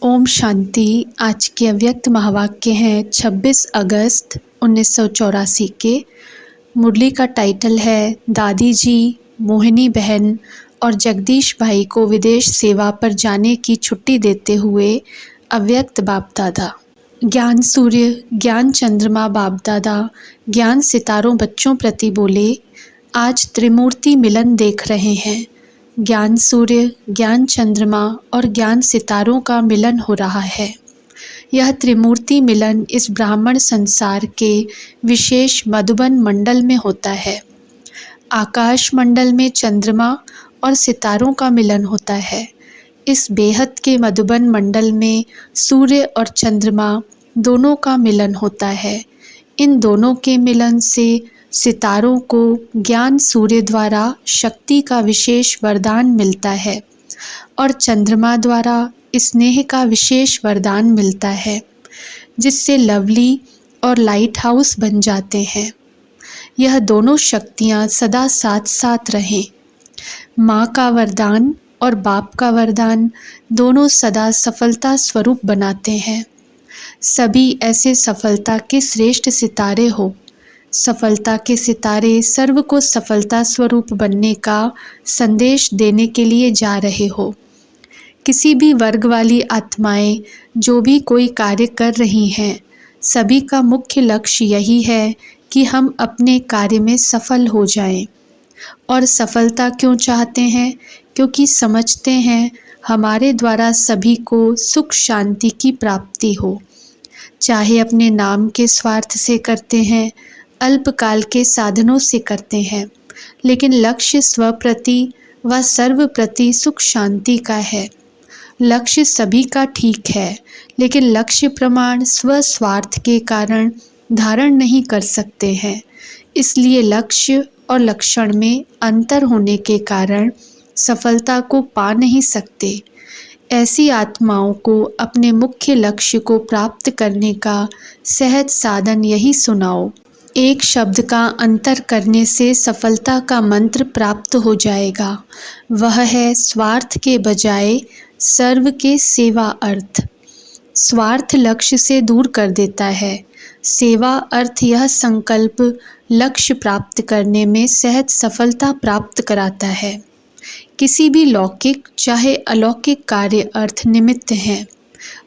ओम शांति। आज के अव्यक्त महावाक्य हैं 26 अगस्त 1984 के। मुरली का टाइटल है दादी जी, मोहिनी बहन और जगदीश भाई को विदेश सेवा पर जाने की छुट्टी देते हुए अव्यक्त बाप दादा। ज्ञान सूर्य, ज्ञान चंद्रमा बाप दादा ज्ञान सितारों बच्चों प्रति बोले, आज त्रिमूर्ति मिलन देख रहे हैं। ज्ञान सूर्य, ज्ञान चंद्रमा और ज्ञान सितारों का मिलन हो रहा है। यह त्रिमूर्ति मिलन इस ब्राह्मण संसार के विशेष मधुबन मंडल में होता है। आकाश मंडल में चंद्रमा और सितारों का मिलन होता है। इस बेहद के मधुबन मंडल में सूर्य और चंद्रमा दोनों का मिलन होता है। इन दोनों के मिलन से सितारों को ज्ञान सूर्य द्वारा शक्ति का विशेष वरदान मिलता है और चंद्रमा द्वारा स्नेह का विशेष वरदान मिलता है, जिससे लवली और लाइट हाउस बन जाते हैं। यह दोनों शक्तियाँ सदा साथ साथ रहें। माँ का वरदान और बाप का वरदान दोनों सदा सफलता स्वरूप बनाते हैं। सभी ऐसे सफलता के श्रेष्ठ सितारे हो। सफलता के सितारे सर्व को सफलता स्वरूप बनने का संदेश देने के लिए जा रहे हो। किसी भी वर्ग वाली आत्माएं जो भी कोई कार्य कर रही हैं, सभी का मुख्य लक्ष्य यही है कि हम अपने कार्य में सफल हो जाएं। और सफलता क्यों चाहते हैं? क्योंकि समझते हैं हमारे द्वारा सभी को सुख शांति की प्राप्ति हो। चाहे अपने नाम के स्वार्थ से करते हैं, अल्पकाल के साधनों से करते हैं, लेकिन लक्ष्य स्वप्रति व सर्व प्रति सुख शांति का है। लक्ष्य सभी का ठीक है, लेकिन लक्ष्य प्रमाण स्वस्वार्थ के कारण धारण नहीं कर सकते हैं। इसलिए लक्ष्य और लक्षण में अंतर होने के कारण सफलता को पा नहीं सकते। ऐसी आत्माओं को अपने मुख्य लक्ष्य को प्राप्त करने का सहज साधन यही सुनाओ। एक शब्द का अंतर करने से सफलता का मंत्र प्राप्त हो जाएगा। वह है स्वार्थ के बजाय सर्व के सेवा अर्थ। स्वार्थ लक्ष्य से दूर कर देता है। सेवा अर्थ यह संकल्प लक्ष्य प्राप्त करने में सहज सफलता प्राप्त कराता है। किसी भी लौकिक चाहे अलौकिक कार्य अर्थ निमित्त हैं।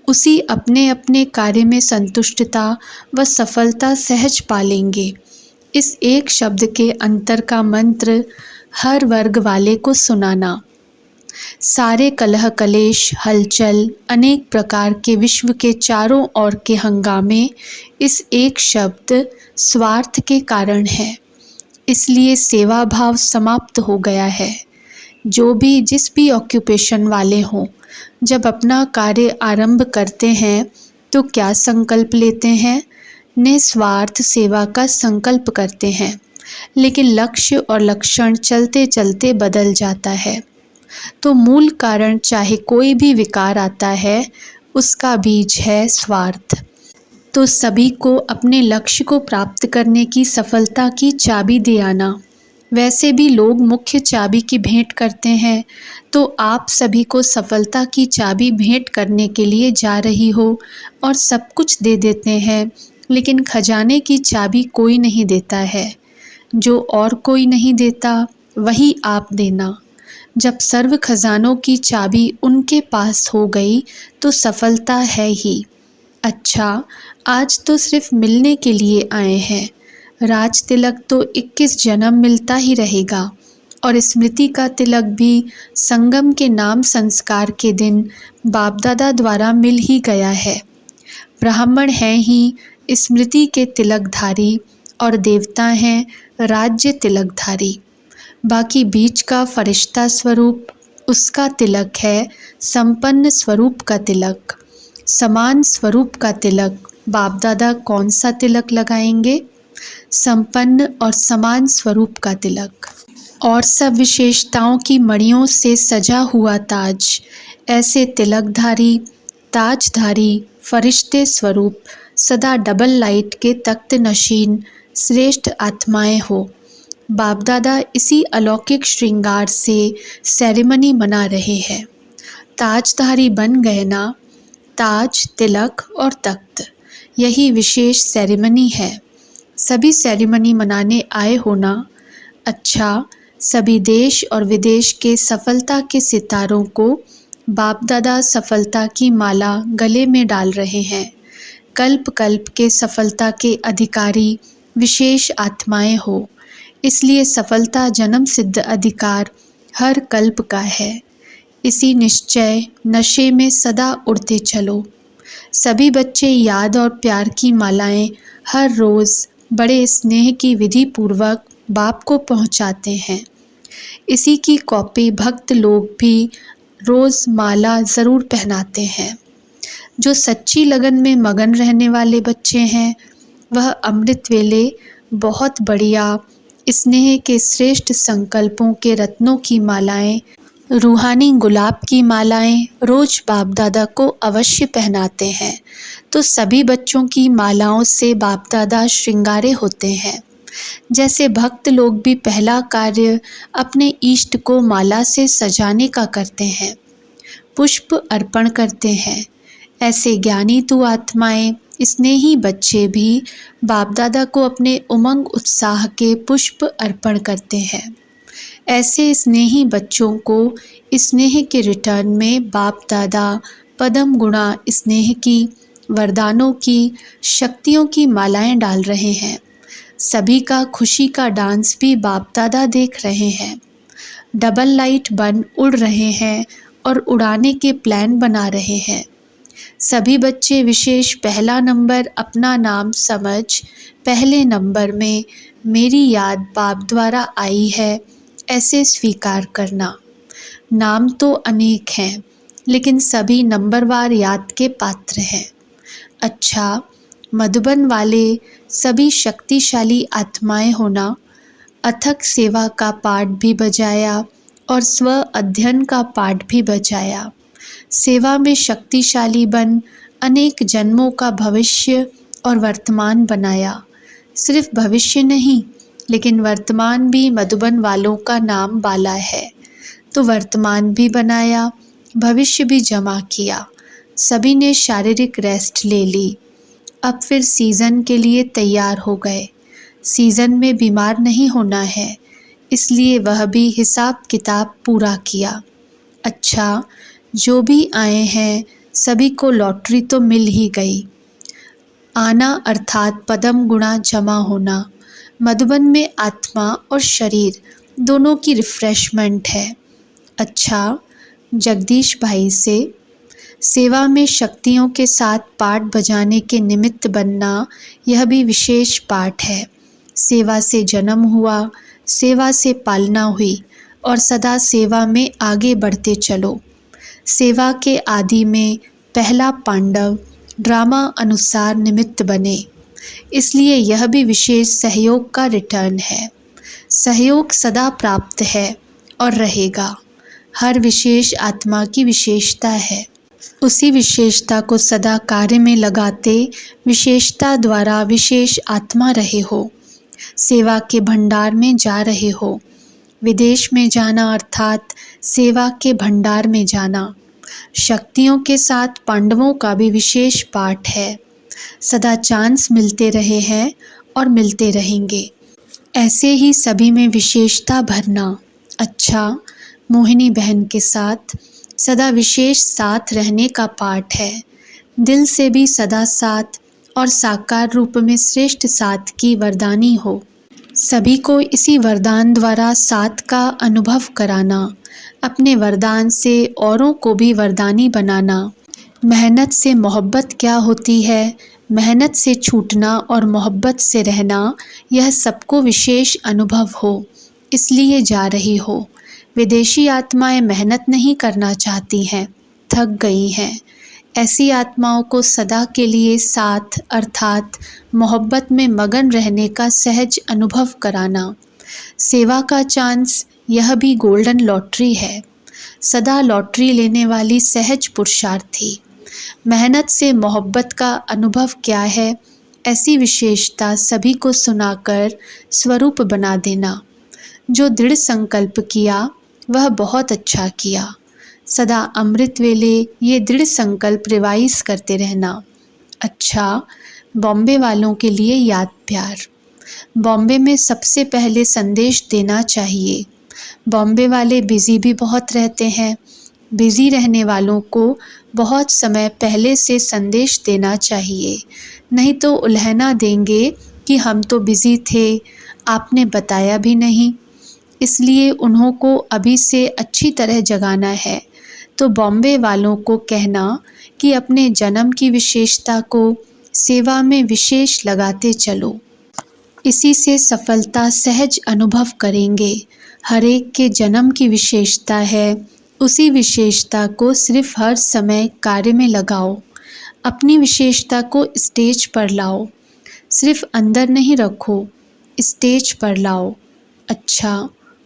उसी अपने अपने कार्य में संतुष्टता व सफलता सहज पालेंगे। इस एक शब्द के अंतर का मंत्र हर वर्ग वाले को सुनाना। सारे कलह कलेश, हलचल, अनेक प्रकार के विश्व के चारों ओर के हंगामे इस एक शब्द स्वार्थ के कारण है। इसलिए सेवा भाव समाप्त हो गया है। जो भी जिस भी ऑक्यूपेशन वाले हों, जब अपना कार्य आरंभ करते हैं तो क्या संकल्प लेते हैं? निस्वार्थ सेवा का संकल्प करते हैं, लेकिन लक्ष्य और लक्षण चलते चलते बदल जाता है। तो मूल कारण चाहे कोई भी विकार आता है, उसका बीज है स्वार्थ। तो सभी को अपने लक्ष्य को प्राप्त करने की सफलता की चाबी दे आना। वैसे भी लोग मुख्य चाबी की भेंट करते हैं, तो आप सभी को सफलता की चाबी भेंट करने के लिए जा रही हो और सब कुछ दे देते हैं, लेकिन खजाने की चाबी कोई नहीं देता है। जो और कोई नहीं देता वही आप देना। जब सर्व खजानों की चाबी उनके पास हो गई तो सफलता है ही। अच्छा, आज तो सिर्फ मिलने के लिए आए हैं। राज तिलक तो 21 जन्म मिलता ही रहेगा और स्मृति का तिलक भी संगम के नाम संस्कार के दिन बाप दादा द्वारा मिल ही गया है। ब्राह्मण हैं ही स्मृति के तिलकधारी और देवता हैं राज्य तिलकधारी। बाकी बीच का फरिश्ता स्वरूप, उसका तिलक है संपन्न स्वरूप का तिलक। समान स्वरूप का तिलक बाप दादा कौन सा तिलक लगाएंगे? संपन्न और समान स्वरूप का तिलक। और सब विशेषताओं की मणियों से सजा हुआ ताज। ऐसे तिलकधारी, ताजधारी, फरिश्ते स्वरूप, सदा डबल लाइट के तख्त नशीन श्रेष्ठ आत्माएं हो। बाप दादा इसी अलौकिक श्रृंगार से सेरेमनी मना रहे हैं। ताजधारी बन गए ना, ताज, तिलक और तख्त, यही विशेष सेरेमनी है। सभी सेरेमनी मनाने आए हो ना? अच्छा, सभी देश और विदेश के सफलता के सितारों को बाप दादा सफलता की माला गले में डाल रहे हैं। कल्प कल्प के सफलता के अधिकारी विशेष आत्माएं हो, इसलिए सफलता जन्म सिद्ध अधिकार हर कल्प का है। इसी निश्चय नशे में सदा उड़ते चलो। सभी बच्चे याद और प्यार की मालाएं हर रोज़ बड़े स्नेह की विधि पूर्वक बाप को पहुंचाते हैं। इसी की कॉपी भक्त लोग भी रोज़ माला ज़रूर पहनाते हैं। जो सच्ची लगन में मगन रहने वाले बच्चे हैं, वह अमृत वेले बहुत बढ़िया स्नेह के श्रेष्ठ संकल्पों के रत्नों की मालाएं, रूहानी गुलाब की मालाएं रोज बाप दादा को अवश्य पहनाते हैं। तो सभी बच्चों की मालाओं से बाप दादा श्रृंगारे होते हैं। जैसे भक्त लोग भी पहला कार्य अपने इष्ट को माला से सजाने का करते हैं, पुष्प अर्पण करते हैं, ऐसे ज्ञानी तु आत्माएं, स्नेही बच्चे भी बाप दादा को अपने उमंग उत्साह के पुष्प अर्पण करते हैं। ऐसे स्नेही बच्चों को स्नेह के रिटर्न में बाप दादा पदम गुणा स्नेह की, वरदानों की, शक्तियों की मालाएं डाल रहे हैं। सभी का खुशी का डांस भी बाप दादा देख रहे हैं। डबल लाइट बन उड़ रहे हैं और उड़ाने के प्लान बना रहे हैं। सभी बच्चे विशेष पहला नंबर अपना नाम समझ पहले नंबर में मेरी याद बाप द्वारा आई है ऐसे स्वीकार करना। नाम तो अनेक हैं, लेकिन सभी नंबरवार याद के पात्र हैं। अच्छा, मधुबन वाले सभी शक्तिशाली आत्माएं होना, अथक सेवा का पाठ भी बजाया और स्व अध्ययन का पाठ भी बजाया। सेवा में शक्तिशाली बन अनेक जन्मों का भविष्य और वर्तमान बनाया। सिर्फ भविष्य नहीं, लेकिन वर्तमान भी मधुबन वालों का नाम बाला है। तो वर्तमान भी बनाया, भविष्य भी जमा किया। सभी ने शारीरिक रेस्ट ले ली। अब फिर सीज़न के लिए तैयार हो गए। सीज़न में बीमार नहीं होना है, इसलिए वह भी हिसाब किताब पूरा किया। अच्छा, जो भी आए हैं सभी को लॉटरी तो मिल ही गई। आना अर्थात पदम गुणा जमा होना। मधुबन में आत्मा और शरीर दोनों की रिफ्रेशमेंट है। अच्छा, जगदीश भाई से सेवा में शक्तियों के साथ पाठ बजाने के निमित्त बनना, यह भी विशेष पाठ है। सेवा से जन्म हुआ, सेवा से पालना हुई और सदा सेवा में आगे बढ़ते चलो। सेवा के आदि में पहला पांडव ड्रामा अनुसार निमित्त बने, इसलिए यह भी विशेष सहयोग का रिटर्न है। सहयोग सदा प्राप्त है और रहेगा। हर विशेष आत्मा की विशेषता है। उसी विशेषता को सदा कार्य में लगाते विशेषता द्वारा विशेष आत्मा रहे हो। सेवा के भंडार में जा रहे हो। विदेश में जाना अर्थात सेवा के भंडार में जाना। शक्तियों के साथ पांडवों का भी विशेष पाठ है। सदा चांस मिलते रहे हैं और मिलते रहेंगे। ऐसे ही सभी में विशेषता भरना। अच्छा, मोहिनी बहन के साथ सदा विशेष साथ रहने का पाठ है। दिल से भी सदा साथ और साकार रूप में श्रेष्ठ साथ की वरदानी हो। सभी को इसी वरदान द्वारा साथ का अनुभव कराना। अपने वरदान से औरों को भी वरदानी बनाना। मेहनत से मोहब्बत क्या होती है, मेहनत से छूटना और मोहब्बत से रहना, यह सबको विशेष अनुभव हो, इसलिए जा रही हो। विदेशी आत्माएं मेहनत नहीं करना चाहती हैं, थक गई हैं। ऐसी आत्माओं को सदा के लिए साथ अर्थात मोहब्बत में मगन रहने का सहज अनुभव कराना। सेवा का चांस, यह भी गोल्डन लॉटरी है। सदा लॉटरी लेने वाली सहज पुरुषार्थी। मेहनत से मोहब्बत का अनुभव क्या है, ऐसी विशेषता सभी को सुनाकर स्वरूप बना देना। जो दृढ़ संकल्प किया वह बहुत अच्छा किया। सदा अमृत वेले ये दृढ़ संकल्प रिवाइज करते रहना। अच्छा, बॉम्बे वालों के लिए याद प्यार। बॉम्बे में सबसे पहले संदेश देना चाहिए। बॉम्बे वाले बिज़ी भी बहुत रहते हैं। बिज़ी रहने वालों को बहुत समय पहले से संदेश देना चाहिए, नहीं तो उल्हना देंगे कि हम तो बिज़ी थे, आपने बताया भी नहीं। इसलिए उन्हों को अभी से अच्छी तरह जगाना है। तो बॉम्बे वालों को कहना कि अपने जन्म की विशेषता को सेवा में विशेष लगाते चलो। इसी से सफलता सहज अनुभव करेंगे। हर एक के जन्म की विशेषता है, उसी विशेषता को सिर्फ हर समय कार्य में लगाओ। अपनी विशेषता को स्टेज पर लाओ, सिर्फ अंदर नहीं रखो, स्टेज पर लाओ। अच्छा,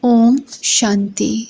ओम शांति।